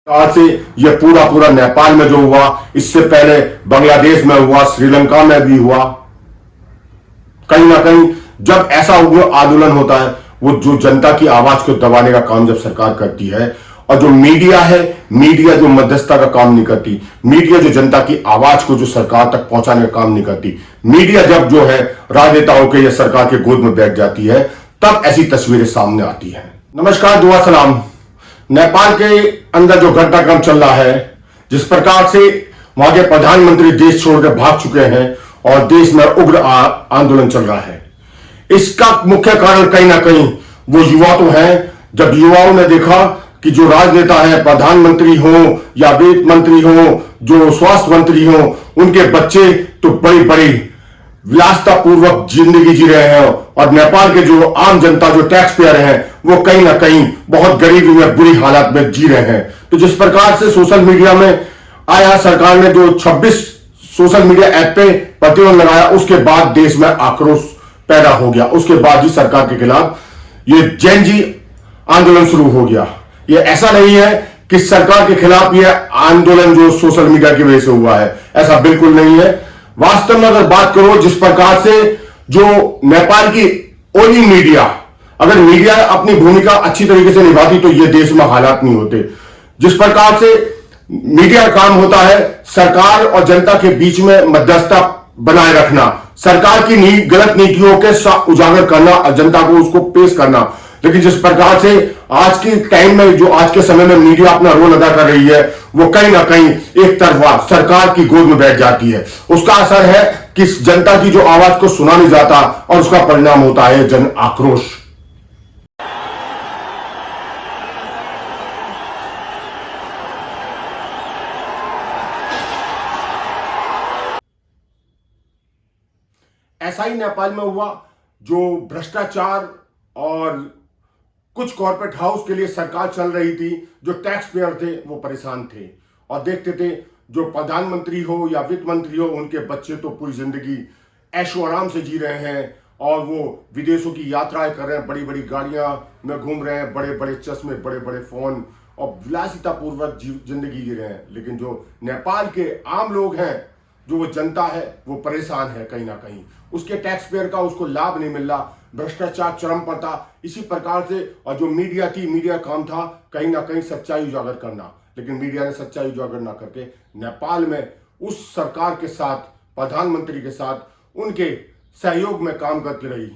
आज से यह पूरा नेपाल में जो हुआ, इससे पहले बांग्लादेश में हुआ, श्रीलंका में भी हुआ। कहीं ना कहीं जब ऐसा आंदोलन होता है, वो जो जनता की आवाज को दबाने का काम जब सरकार करती है, और जो मीडिया है, मीडिया जो मध्यस्थता का काम नहीं करती, मीडिया जो जनता की आवाज को जो सरकार तक पहुंचाने का काम नहीं करती, मीडिया जब जो है राजनेताओं के या सरकार के गोद में बैठ जाती है, तब ऐसी तस्वीरें सामने आती हैं। नमस्कार, दुआ सलाम। नेपाल के अंदर जो घटनाक्रम चल रहा है, जिस प्रकार से वहां के प्रधानमंत्री देश छोड़कर भाग चुके हैं और देश में उग्र आंदोलन चल रहा है, इसका मुख्य कारण कहीं ना कहीं वो युवा तो हैं। जब युवाओं ने देखा कि जो राजनेता है, प्रधानमंत्री हो या वित्त मंत्री हो, जो स्वास्थ्य मंत्री हो, उनके बच्चे तो बड़ी बड़ी विलासता पूर्वक जिंदगी जी रहे हैं, और नेपाल के जो आम जनता, जो टैक्स पेयर हैं, वो कहीं ना कहीं बहुत गरीबी में, बुरी हालात में जी रहे हैं। तो जिस प्रकार से सोशल मीडिया में आया, सरकार ने जो 26 सोशल मीडिया ऐप पे प्रतिबंध लगाया, उसके बाद देश में आक्रोश पैदा हो गया। उसके बाद ही सरकार के खिलाफ ये जेन जी आंदोलन शुरू हो गया। ये ऐसा नहीं है कि सरकार के खिलाफ ये आंदोलन जो सोशल मीडिया की वजह से हुआ है, ऐसा बिल्कुल नहीं है। वास्तव में अगर बात करो, जिस प्रकार से जो नेपाल की ओली मीडिया, अगर मीडिया अपनी भूमिका अच्छी तरीके से निभाती तो ये देश में हालात नहीं होते। जिस प्रकार से मीडिया का काम होता है, सरकार और जनता के बीच में मध्यस्थता बनाए रखना, सरकार की गलत नीतियों के उजागर करना और जनता को उसको पेश करना। लेकिन जिस प्रकार से आज के टाइम में, जो आज के समय में मीडिया अपना रोल अदा कर रही है, वो कहीं ना कहीं एक तरफा सरकार की गोद में बैठ जाती है। उसका असर है कि जनता की जो आवाज को सुना नहीं जाता, और उसका परिणाम होता है जन आक्रोश। ऐसा ही नेपाल में हुआ, जो भ्रष्टाचार और कुछ कॉर्पोरेट हाउस के लिए सरकार चल रही थी, जो टैक्स पेयर थे वो परेशान थे और देखते थे जो प्रधानमंत्री हो या वित्त मंत्री हो, उनके बच्चे तो पूरी जिंदगी ऐशो आराम से जी रहे हैं, और वो विदेशों की यात्राएं कर रहे हैं, बड़ी बड़ी गाड़ियां में घूम रहे हैं, बड़े बड़े चश्मे, बड़े बड़े फोन, और विलासिता पूर्वक जिंदगी जी रहे हैं। लेकिन जो नेपाल के आम लोग हैं, जो वो जनता है, वो परेशान है। कहीं ना कहीं उसके टैक्स पेयर का उसको लाभ नहीं मिल रहा, भ्रष्टाचार चरम पर था। इसी प्रकार से, और जो मीडिया थी, मीडिया काम था कहीं ना कहीं सच्चाई उजागर करना, लेकिन मीडिया ने सच्चाई उजागर ना करके नेपाल में उस सरकार के साथ, प्रधानमंत्री के साथ उनके सहयोग में काम करती रही।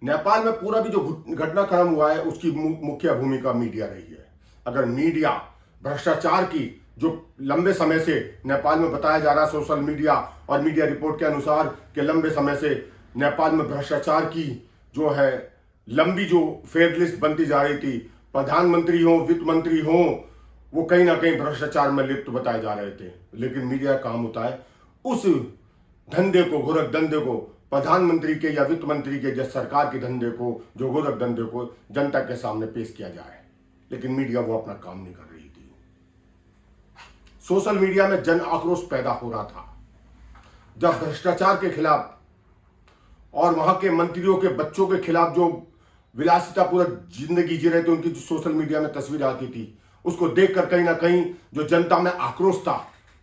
नेपाल में पूरा भी जो घटनाक्रम हुआ है, उसकी मुख्य भूमिका मीडिया रही है। अगर मीडिया भ्रष्टाचार की, जो लंबे समय से नेपाल में बताया जा रहा है, सोशल मीडिया और मीडिया रिपोर्ट के अनुसार कि लंबे समय से नेपाल में भ्रष्टाचार की जो है लंबी जो फेयर लिस्ट बनती जा रही थी, प्रधानमंत्री हो, वित्त मंत्री हो, वो कहीं ना कहीं भ्रष्टाचार में लिप्त बताए जा रहे थे। लेकिन मीडिया का काम होता है उस धंधे को, गोरख धंधे को, प्रधानमंत्री के या वित्त मंत्री के, जब सरकार के धंधे को, जो गोरख धंधे को जनता के सामने पेश किया जाए। लेकिन मीडिया वो अपना काम नहीं कर रही थी। सोशल मीडिया में जन आक्रोश पैदा हो रहा था, जब भ्रष्टाचार के खिलाफ और वहां के मंत्रियों के बच्चों के खिलाफ जो विलासिता पूरा जिंदगी जी रहे थे, उनकी जो सोशल मीडिया में तस्वीर आती थी, उसको देखकर कहीं ना कहीं जो जनता में आक्रोश था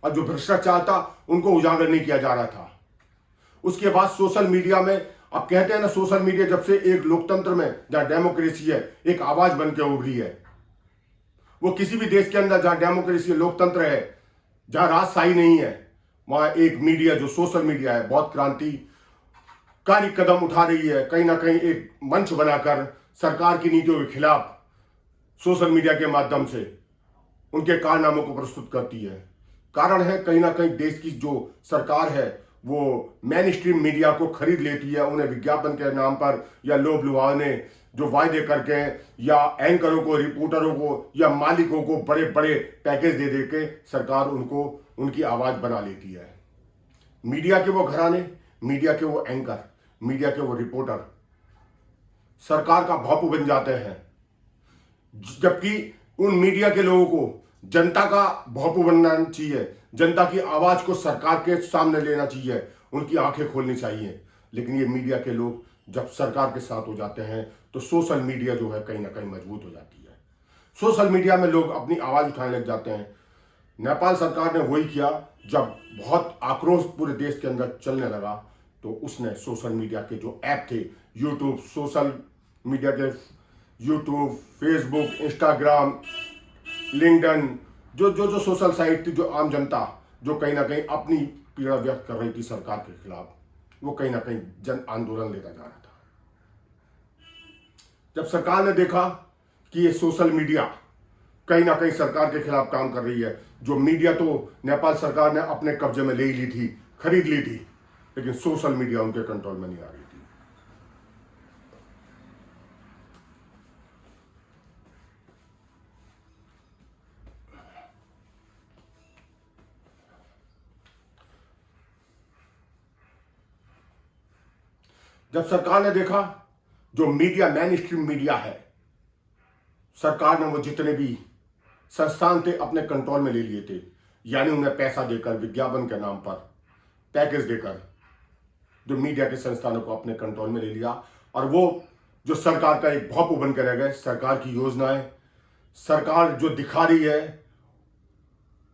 और जो भ्रष्टाचार था, उनको उजागर नहीं किया जा रहा था। उसके बाद सोशल मीडिया में, अब कहते हैं ना, सोशल मीडिया जब से एक लोकतंत्र में, जहां डेमोक्रेसी है, एक आवाज बन के उभरी है। वो किसी भी देश के अंदर जहां डेमोक्रेसी, लोकतंत्र है, जहां राजशाही नहीं है, वहां एक मीडिया, जो सोशल मीडिया है, बहुत क्रांतिकारी कदम उठा रही है। कहीं ना कहीं एक मंच बनाकर सरकार की नीतियों के खिलाफ सोशल मीडिया के माध्यम से उनके कारनामों को प्रस्तुत करती है। कारण है कहीं ना कहीं देश की जो सरकार है, वो मेन स्ट्रीम मीडिया को खरीद लेती है। उन्हें विज्ञापन के नाम पर या लोभ लुभावने जो वायदे करके, या एंकरों को, रिपोर्टरों को या मालिकों को बड़े बड़े पैकेज दे के सरकार उनको, उनकी आवाज बना लेती है। मीडिया के वो घराने, मीडिया के वो एंकर, मीडिया के वो रिपोर्टर सरकार का बापू बन जाते हैं, जबकि उन मीडिया के लोगों को जनता का बापू बनना चाहिए, जनता की आवाज को सरकार के सामने लेना चाहिए, उनकी आंखें खोलनी चाहिए। लेकिन ये मीडिया के लोग जब सरकार के साथ हो जाते हैं तो सोशल मीडिया जो है कहीं ना कहीं मजबूत हो जाती है। सोशल मीडिया में लोग अपनी आवाज उठाने लग जाते हैं। नेपाल सरकार ने वही किया। जब बहुत आक्रोश पूरे देश के अंदर चलने लगा तो उसने सोशल मीडिया के जो ऐप थे, यूट्यूब, सोशल मीडिया के यूट्यूब, फेसबुक, इंस्टाग्राम, लिंक्डइन, जो सोशल साइट थी, जो आम जनता जो कहीं ना कहीं अपनी पीड़ा व्यक्त कर रही थी सरकार के खिलाफ, वो कहीं ना कहीं जन आंदोलन लेता जा रहा था। जब सरकार ने देखा कि ये सोशल मीडिया कहीं ना कहीं सरकार के खिलाफ काम कर रही है, जो मीडिया तो नेपाल सरकार ने अपने कब्जे में ले ही ली थी, खरीद ली थी, लेकिन सोशल मीडिया उनके कंट्रोल में नहीं आ रही थी। जब सरकार ने देखा जो मीडिया, मेन स्ट्रीम मीडिया है, सरकार ने वो जितने भी संस्थान थे अपने कंट्रोल में ले लिए थे, यानी उन्हें पैसा देकर, विज्ञापन के नाम पर पैकेज देकर जो मीडिया के संस्थानों को अपने कंट्रोल में ले लिया, और वो जो सरकार का एक भौप बन कर रह गए। सरकार की योजनाएं सरकार जो दिखा रही है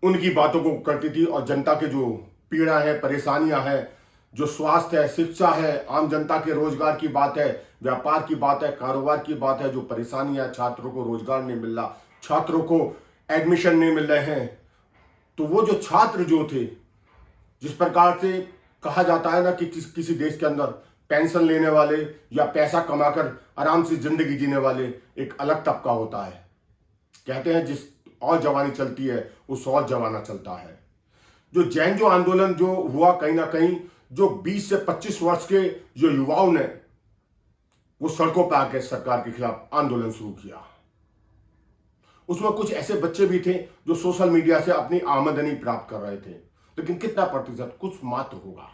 उनकी बातों को करती थी, और जनता के जो पीड़ा है, परेशानियां हैं, जो स्वास्थ्य है, शिक्षा है, आम जनता के रोजगार की बात है, व्यापार की बात है, कारोबार की बात है, जो परेशानियां, छात्रों को रोजगार नहीं मिल रहा, छात्रों को एडमिशन नहीं मिल रहे हैं, तो वो जो छात्र जो थे, जिस प्रकार से कहा जाता है ना कि किसी देश के अंदर पेंशन लेने वाले या पैसा कमाकर आराम से जिंदगी जीने वाले एक अलग तबका होता है। कहते हैं जिस और जवानी चलती है उस और जमाना चलता है। जो जैन आंदोलन जो हुआ, कहीं ना कहीं जो 20 से 25 वर्ष के जो युवाओं ने वो सड़कों पर आकर सरकार के खिलाफ आंदोलन शुरू किया। उसमें कुछ ऐसे बच्चे भी थे जो सोशल मीडिया से अपनी आमदनी प्राप्त कर रहे थे, लेकिन कितना प्रतिशत, कुछ मात्र होगा।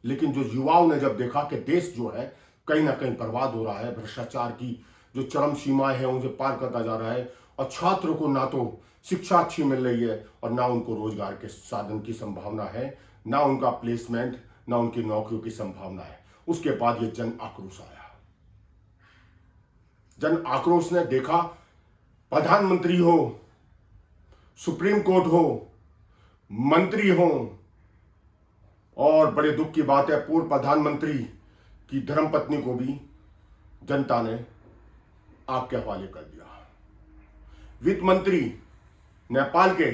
लेकिन जो युवाओं ने जब देखा कि देश जो है कहीं ना कहीं बर्बाद हो रहा है, भ्रष्टाचार की जो चरम सीमाएं हैं उनसे पार करता जा रहा है, और छात्रों को ना तो शिक्षा अच्छी मिल रही है और ना उनको रोजगार के साधन की संभावना है, ना उनका प्लेसमेंट, ना उनकी नौकरियों की संभावना है, उसके बाद ये जन आक्रोश आया। जन आक्रोश ने देखा प्रधानमंत्री हो, सुप्रीम कोर्ट हो, मंत्री हो, और बड़े दुख की बात है पूर्व प्रधानमंत्री की धर्मपत्नी को भी जनता ने आग के हवाले कर दिया। वित्त मंत्री नेपाल के,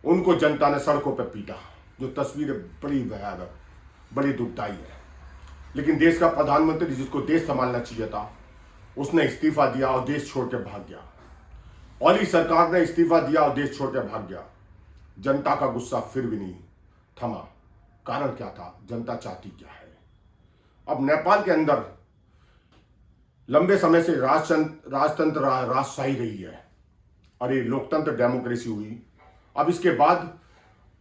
उनको जनता ने सड़कों पर पीटा, जो तस्वीरें बड़ी भयावह, बड़ी दुखदाई है। लेकिन देश का प्रधानमंत्री जिसको देश संभालना चाहिए था, उसने इस्तीफा दिया और देश छोड़ के भाग गया। ओली सरकार ने इस्तीफा दिया और देश छोड़ के भाग गया। जनता का गुस्सा फिर भी नहीं थमा। कारण क्या था? जनता चाहती क्या है? अब नेपाल के अंदर लंबे समय से राजतंत्र राजशाही रही है, और ये लोकतंत्र, डेमोक्रेसी हुई। अब इसके बाद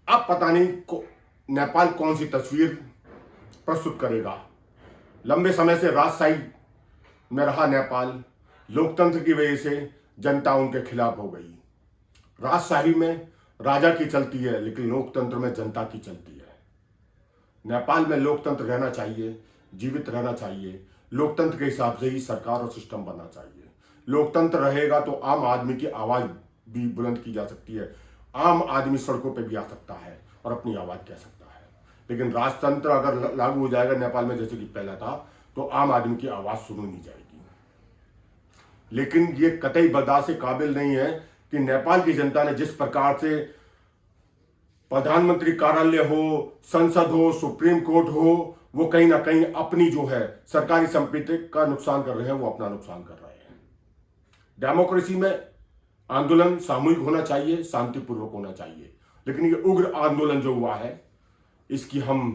अब पता नहीं नेपाल कौन सी तस्वीर प्रस्तुत करेगा। लंबे समय से राजशाही में रहा नेपाल, लोकतंत्र की वजह से जनता उनके खिलाफ हो गई। राजशाही में राजा की चलती है, लेकिन लोकतंत्र में जनता की चलती है। नेपाल में लोकतंत्र रहना चाहिए, जीवित रहना चाहिए। लोकतंत्र के हिसाब से ही सरकार और सिस्टम बनना चाहिए। लोकतंत्र रहेगा तो आम आदमी की आवाज भी बुलंद की जा सकती है, आम आदमी सड़कों पे भी आ सकता है और अपनी आवाज कह सकता है। लेकिन राजतंत्र अगर लागू हो जाएगा नेपाल में जैसे कि पहला था, तो आम आदमी की आवाज सुनी नहीं जाएगी। लेकिन ये कतई बर्दाश्त के काबिल नहीं है कि नेपाल की जनता ने जिस प्रकार से प्रधानमंत्री कार्यालय हो, संसद हो, सुप्रीम कोर्ट हो, वो कहीं ना कहीं अपनी जो है सरकारी संपत्ति का नुकसान कर रहे हैं, वो अपना नुकसान कर रहे हैं। डेमोक्रेसी में आंदोलन सामूहिक होना चाहिए, शांतिपूर्वक होना चाहिए, लेकिन ये उग्र आंदोलन जो हुआ है इसकी हम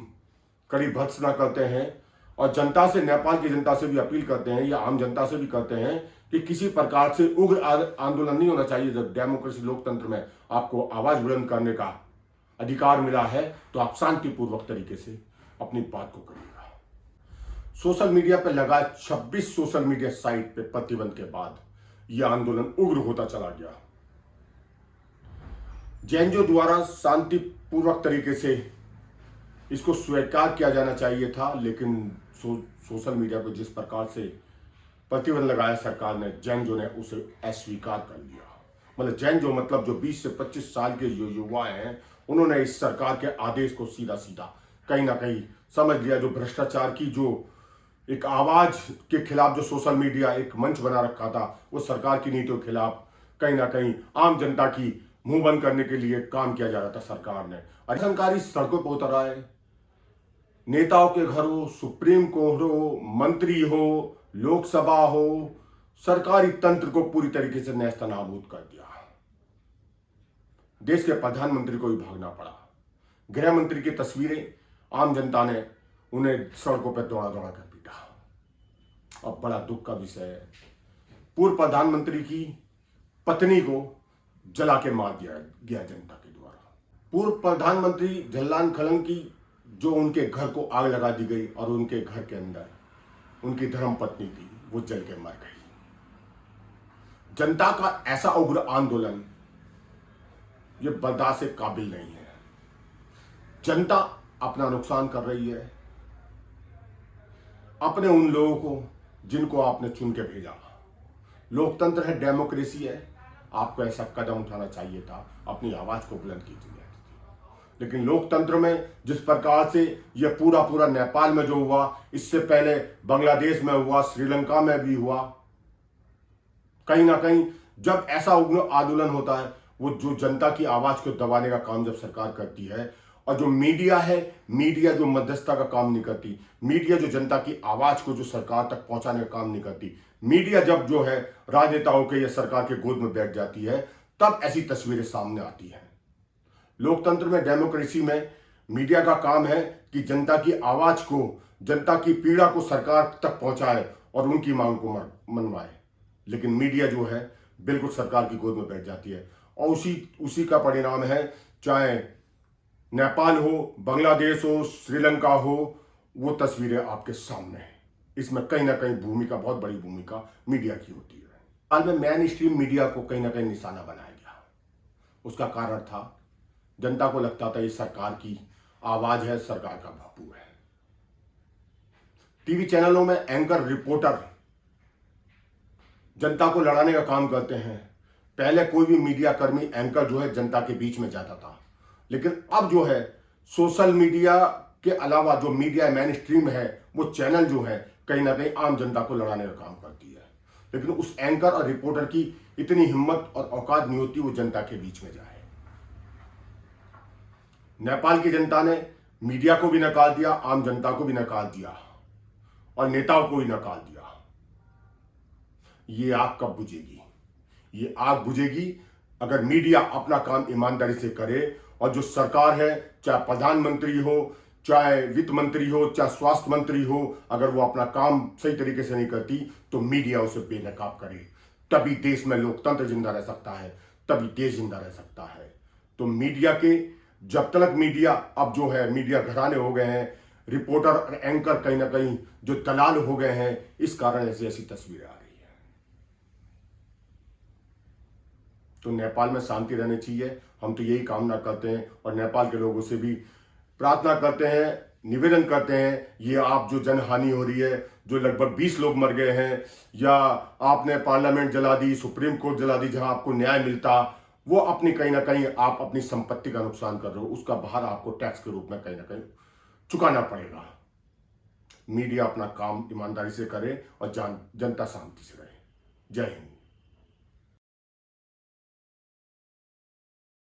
कड़ी भर्त्सना करते हैं, और जनता से, नेपाल की जनता से भी अपील करते हैं, या आम जनता से भी करते हैं कि किसी प्रकार से उग्र आंदोलन नहीं होना चाहिए। जब डेमोक्रेसी, लोकतंत्र में आपको आवाज बुलंद करने का अधिकार मिला है तो आप शांतिपूर्वक तरीके से अपनी बात को करिएगा। सोशल मीडिया पर लगा 26 सोशल मीडिया साइट पे प्रतिबंध के बाद यह आंदोलन उग्र होता चला गया। जैनजो द्वारा शांतिपूर्वक तरीके से इसको स्वीकार किया जाना चाहिए था, लेकिन सोशल मीडिया को जिस प्रकार से प्रतिबंध लगाया सरकार ने, जैन जो ने उसे अस्वीकार कर लिया। मतलब जैन जो मतलब जो 20 से 25 साल के जो युवा हैं, उन्होंने इस सरकार के आदेश को सीधा सीधा कहीं ना कहीं समझ लिया। जो भ्रष्टाचार की जो एक आवाज के खिलाफ जो सोशल मीडिया एक मंच बना रखा था, वो सरकार की नीतियों के खिलाफ कहीं ना कहीं आम जनता की मुंह बंद करने के लिए काम किया जा रहा था सरकार ने। अधिकारी सड़कों पर उतर आए, नेताओं के घर हो, सुप्रीम कोर्ट हो, मंत्री हो, लोकसभा हो, सरकारी तंत्र को पूरी तरीके से नेस्तनाबूद कर दिया। देश के प्रधानमंत्री को भी भागना पड़ा। गृह मंत्री की तस्वीरें आम जनता ने उन्हें सड़कों पर दौड़ा दौड़ा कर पीटा। अब बड़ा दुख का विषय है, पूर्व प्रधानमंत्री की पत्नी को जला के मार दिया गया जनता के द्वारा। पूर्व प्रधानमंत्री जवाहरलाल नेहरू की जो उनके घर को आग लगा दी गई और उनके घर के अंदर उनकी धर्मपत्नी थी, वो जल के मर गई। जनता का ऐसा उग्र आंदोलन ये बर्दाश्त के काबिल नहीं है। जनता अपना नुकसान कर रही है अपने उन लोगों को जिनको आपने चुन के भेजा। लोकतंत्र है, डेमोक्रेसी है, आपको ऐसा कदम उठाना चाहिए था, अपनी आवाज को बुलंद कीजिए। लेकिन लोकतंत्र में जिस प्रकार से यह पूरा नेपाल में जो हुआ, इससे पहले बांग्लादेश में हुआ, श्रीलंका में भी हुआ, कहीं ना कहीं जब ऐसा उग्र आंदोलन होता है, वो जो जनता की आवाज को दबाने का काम जब सरकार करती है, और जो मीडिया है, मीडिया जो मध्यस्थता का काम नहीं करती, मीडिया जो जनता की आवाज को जो सरकार तक पहुंचाने का काम नहीं करती, मीडिया जब जो है राजनेताओं के या सरकार के गोद में बैठ जाती है, तब ऐसी तस्वीरें सामने आती हैं। लोकतंत्र में, डेमोक्रेसी में मीडिया का काम है कि जनता की आवाज को, जनता की पीड़ा को सरकार तक पहुंचाए और उनकी मांग को मनवाए। लेकिन मीडिया जो है बिल्कुल सरकार की गोद में बैठ जाती है, और उसी का परिणाम है, चाहे नेपाल हो, बांग्लादेश हो, श्रीलंका हो, वो तस्वीरें आपके सामने हैं। इसमें कहीं ना कहीं भूमिका, बहुत बड़ी भूमिका मीडिया की होती है। हाल में मेन स्ट्रीम मीडिया को कहीं ना कहीं निशाना बनाया गया। उसका कारण था, जनता को लगता था ये सरकार की आवाज है, सरकार का बापू है। टीवी चैनलों में एंकर, रिपोर्टर जनता को लड़ाने का काम करते हैं। पहले कोई भी मीडिया कर्मी, एंकर जो है जनता के बीच में जाता था, लेकिन अब जो है सोशल मीडिया के अलावा जो मीडिया मेन स्ट्रीम है, वो चैनल जो है कहीं ना कहीं आम जनता को लड़ाने का काम करती है। लेकिन उस एंकर और रिपोर्टर की इतनी हिम्मत और औकात नहीं होती वो जनता के बीच में जाए। नेपाल की जनता ने मीडिया को भी नकार दिया, आम जनता को भी नकार दिया, और नेताओं को भी नकार दिया। ये आग कब बुझेगी? ये आग बुझेगी अगर मीडिया अपना काम ईमानदारी से करे, और जो सरकार है, चाहे प्रधानमंत्री हो, चाहे वित्त मंत्री हो, चाहे स्वास्थ्य मंत्री हो, अगर वो अपना काम सही तरीके से नहीं करती तो मीडिया उसे बेनकाब करे। तभी देश में लोकतंत्र जिंदा रह सकता है, तभी देश जिंदा रह सकता है। तो मीडिया के, जब तक मीडिया, अब जो है मीडिया घराने हो गए हैं, रिपोर्टर और एंकर कहीं ना कहीं जो दलाल हो गए हैं, इस कारण ऐसी ऐसी तस्वीरें आ रही है। तो नेपाल में शांति रहनी चाहिए, हम तो यही कामना करते हैं, और नेपाल के लोगों से भी प्रार्थना करते हैं, निवेदन करते हैं, ये आप जो जनहानि हो रही है, जो लगभग 20 लोग मर गए हैं, या आपने पार्लियामेंट जला दी, सुप्रीम कोर्ट जला दी, जहां आपको न्याय मिलता, वो अपनी कहीं ना कहीं आप अपनी संपत्ति का नुकसान कर रहे हो, उसका भार आपको टैक्स के रूप में कहीं ना कहीं चुकाना पड़ेगा। मीडिया अपना काम ईमानदारी से करे और जनता शांति से रहे। जय हिंद।